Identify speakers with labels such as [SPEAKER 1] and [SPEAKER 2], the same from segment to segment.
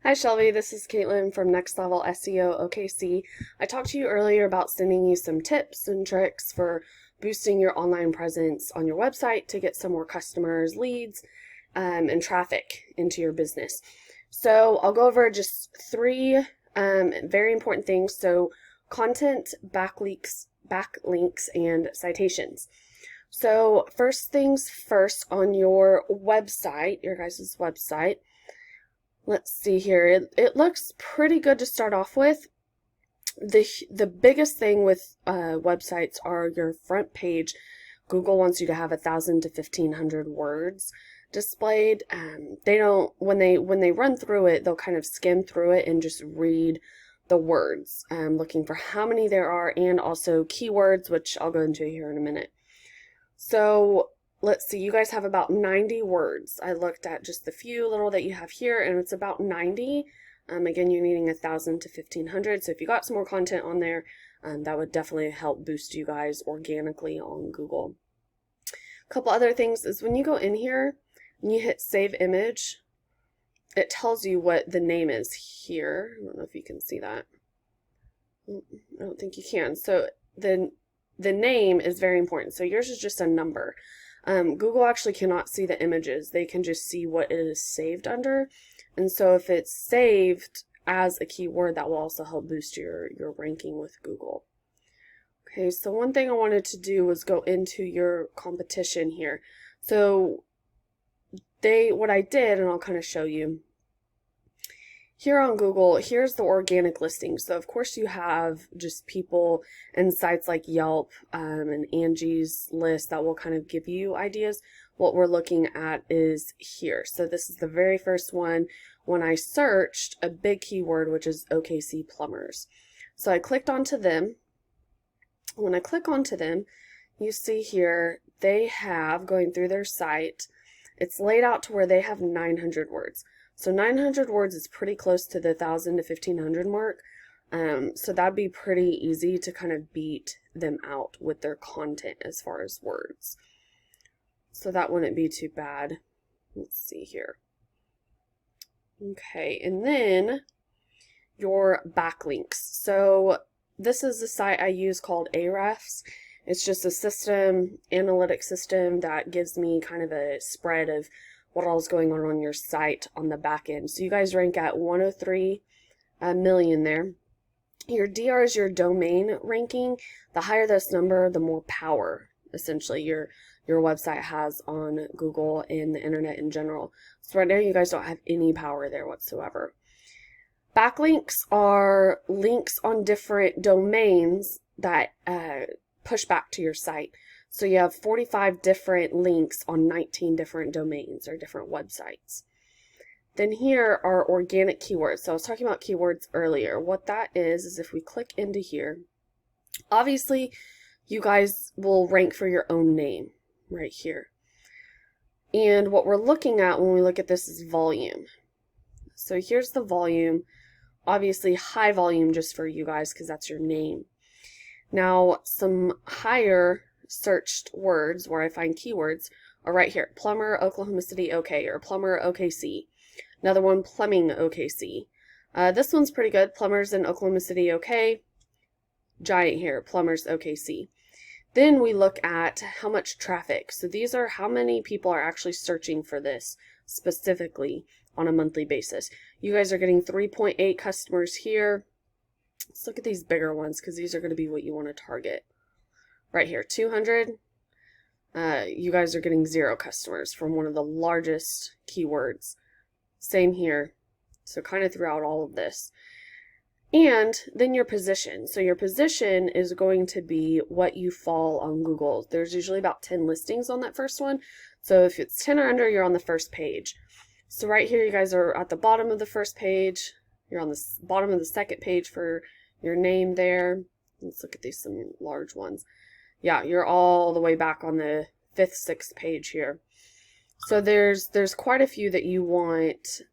[SPEAKER 1] Hi Shelby, this is Caitlin from Next Level SEO OKC. I talked to you earlier about sending you some tips and tricks for boosting your online presence on your website to get some more customers, leads, and traffic into your business. So I'll go over just three very important things. So content, backlinks, and citations. So first things first, on your website, your guys' website, let's see here. It looks pretty good to start off with. The biggest thing with websites are your front page. Google wants you to have 1,000 to 1,500 words displayed. They don't when they run through it, they'll kind of skim through it and just read the words, looking for how many there are and also keywords, which I'll go into here in a minute. So let's see, you guys have about 90 words. I looked at just the few little that you have here, and it's about 90. Again, you're needing 1,000 to 1,500. So if you got some more content on there, that would definitely help boost you guys organically on Google. A couple other things is when you go in here and you hit save image, it tells you what the name is here. I don't know if you can see that. I don't think you can. So the name is very important. So yours is just a number. Google actually cannot see the images. They can just see what it is saved under. And so if it's saved as a keyword, that will also help boost your ranking with Google. Okay, so one thing I wanted to do was go into your competition here. So what I did, and I'll kind of show you. Here on Google, here's the organic listings. So of course you have just people and sites like Yelp and Angie's List that will kind of give you ideas. What we're looking at is here. So this is the very first one when I searched a big keyword, which is OKC plumbers. So I clicked onto them. When I click onto them, you see here they have, going through their site, it's laid out to where they have 900 words. So 900 words is pretty close to the 1,000 to 1,500 mark. So that'd be pretty easy to kind of beat them out with their content as far as words. So that wouldn't be too bad. Let's see here. Okay, and then your backlinks. So this is the site I use called Ahrefs. It's just a analytic system that gives me kind of a spread of what all is going on your site on the back end. So you guys rank at 103 million there. Your DR is your domain ranking. The higher this number, the more power essentially your website has on Google and the internet in general. So right now you guys don't have any power there whatsoever. Backlinks are links on different domains that push back to your site. So you have 45 different links on 19 different domains or different websites. Then here are organic keywords. So I was talking about keywords earlier. What that is if we click into here, obviously you guys will rank for your own name right here. And what we're looking at when we look at this is volume. So here's the volume. Obviously high volume just for you guys because that's your name. Now some higher searched words where I find keywords are right here. Plumber, Oklahoma City, OK, or plumber, OKC. Another one, plumbing, OKC. This one's pretty good. Plumbers in Oklahoma City, OK. Giant here, plumbers, OKC. Then we look at how much traffic. So these are how many people are actually searching for this specifically on a monthly basis. You guys are getting 3.8 customers here. Let's look at these bigger ones because these are going to be what you want to target. Right here, 200. You guys are getting 0 customers from one of the largest keywords. Same here. So kind of throughout all of this. And then your position. So your position is going to be what you fall on Google. There's usually about 10 listings on that first one. So if it's 10 or under, you're on the first page. So right here, you guys are at the bottom of the first page. You're on the bottom of the second page for your name there. Let's look at these, some large ones. Yeah, you're all the way back on the 5th, 6th page here. So there's quite a few that you want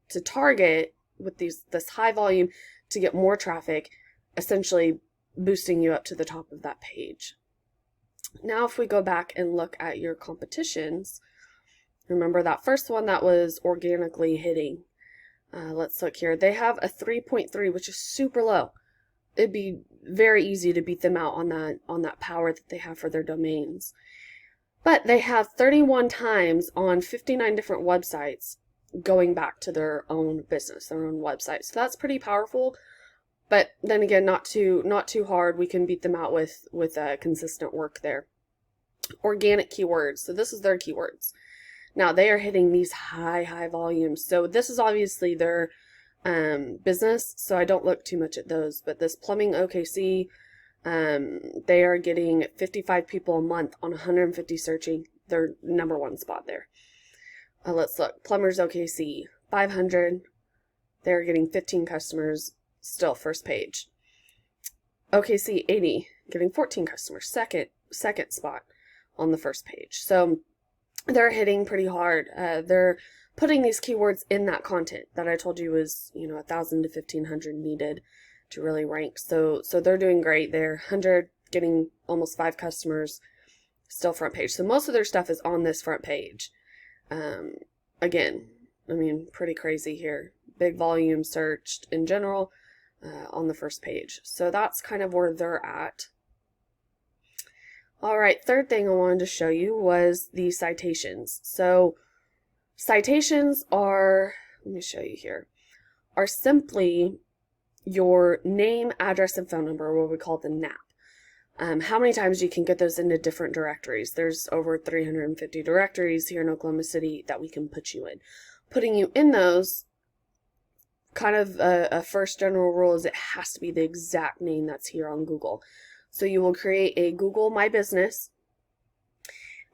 [SPEAKER 1] to target with this high volume to get more traffic, essentially boosting you up to the top of that page. Now if we go back and look at your competitions, remember that first one that was organically hitting. Let's look here. They have a 3.3, which is super low. It'd be very easy to beat them out on that power that they have for their domains. But they have 31 times on 59 different websites going back to their own business, their own website. So that's pretty powerful. But then again, not too hard. We can beat them out with consistent work there. Organic keywords. So this is their keywords. Now they are hitting these high volumes. So this is obviously their business. So I don't look too much at those. But this plumbing OKC, they are getting 55 people a month on 150 searching. Their number one spot there. Let's look. Plumbers OKC, 500. They're getting 15 customers. Still first page. OKC 80, getting 14 customers. Second spot on the first page. So they're hitting pretty hard. They're putting these keywords in that content that I told you was, 1,000 to 1,500 needed to really rank. So they're doing great. They're 100, getting almost 5 customers, still front page. So most of their stuff is on this front page. Again, pretty crazy here. Big volume searched in general on the first page. So that's kind of where they're at. All right, third thing I wanted to show you was the citations. So citations are, let me show you here, are simply your name, address, and phone number, what we call the NAP. How many times you can get those into different directories. There's over 350 directories here in Oklahoma City that we can put you in. Putting you in those, kind of a first general rule is it has to be the exact name that's here on Google. So you will create a Google My Business.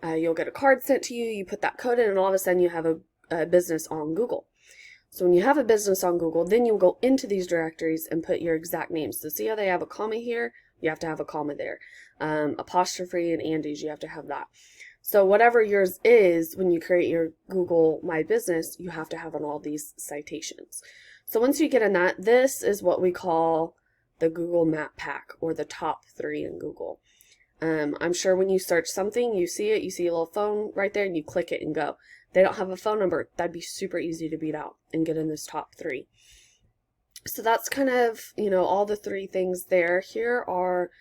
[SPEAKER 1] You'll get a card sent to you. You put that code in, and all of a sudden you have a business on Google. So when you have a business on Google, then you'll go into these directories and put your exact name. So see how they have a comma here? You have to have a comma there. Apostrophe and Andes, you have to have that. So whatever yours is, when you create your Google My Business, you have to have on all these citations. So once you get in that, this is what we call the Google Map Pack, or the top 3 in Google. I'm sure when you search something, you see it, you see a little phone right there, and you click it and go. They don't have a phone number. That'd be super easy to beat out and get in this top 3. So that's kind of, all the 3 things there. Here are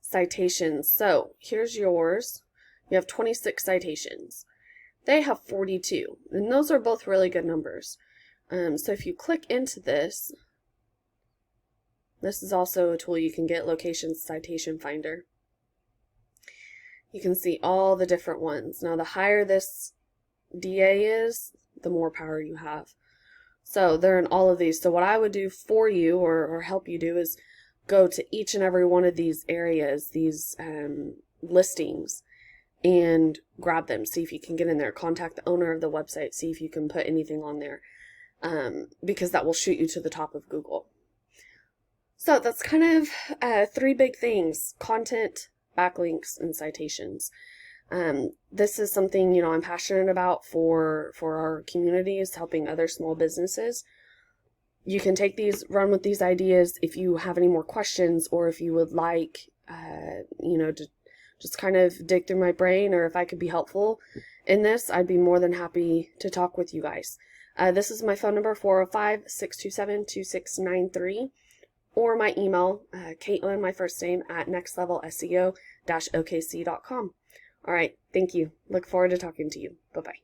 [SPEAKER 1] citations. So here's yours. You have 26 citations. They have 42, and those are both really good numbers. So if you click into this, this is also a tool you can get, Location Citation Finder. You can see all the different ones. Now the higher this DA is, the more power you have. So they're in all of these. So what I would do for you, or help you do, is go to each and every one of these areas, these listings, and grab them. See if you can get in there. Contact the owner of the website. See if you can put anything on there, because that will shoot you to the top of Google. So that's kind of 3 big things: content, backlinks, and citations. This is something, I'm passionate about for our communities, helping other small businesses. You can take these, run with these ideas. If you have any more questions, or if you would like, to just kind of dig through my brain, or if I could be helpful in this, I'd be more than happy to talk with you guys. This is my phone number, 405-627-2693. Or my email, Caitlin, my first name, at nextlevelseo-okc.com. All right, thank you. Look forward to talking to you. Bye-bye.